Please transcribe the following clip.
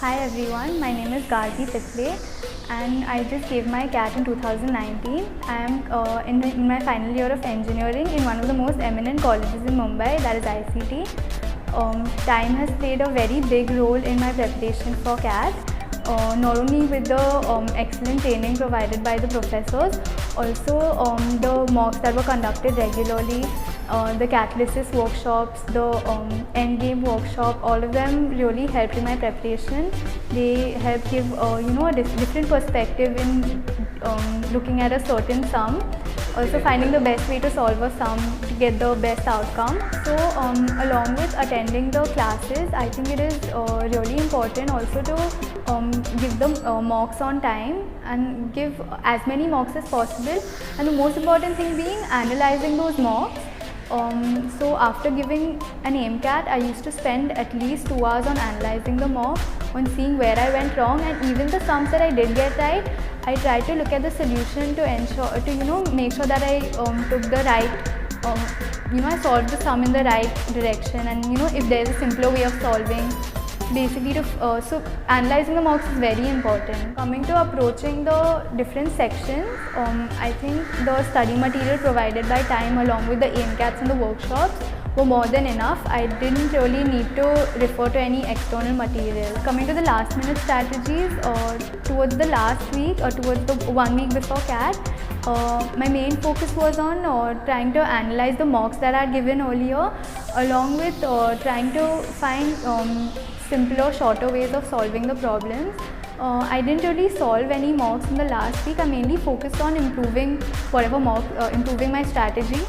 Hi everyone, my name is Gargi Pitale and I just gave my CAT in 2019. I am in my final year of engineering in one of the most eminent colleges in Mumbai, that is ICT. Time has played a very big role in my preparation for CAT, not only with the excellent training provided by the professors, also the mocks that were conducted regularly, the catalysis workshops, the endgame workshop, all of them really helped in my preparation. They help give a different perspective in looking at a certain sum, also finding the best way to solve a sum to get the best outcome. So along with attending the classes, I think it is really important also to give the mocks on time and give as many mocks as possible, and the most important thing being analyzing those mocks. So after giving an AIMCAT, I used to spend at least 2 hours on analyzing the mock, on seeing where I went wrong, and even the sums that I did get right, I tried to look at the solution to ensure, make sure that I took the right, I solved the sum in the right direction, and if there is a simpler way of solving, basically so analyzing the mocks is very important. Coming to approaching the different sections, I think the study material provided by T.I.M.E along with the AIMCATs and the workshops were more than enough. I didn't really need to refer to any external material. Coming to the last minute strategies, towards the last week or towards the 1 week before CAT, my main focus was on trying to analyze the mocks that I had given earlier, along with trying to find simpler, shorter ways of solving the problems. I didn't really solve any mocks in the last week. I mainly focused on improving whatever mock, improving my strategy.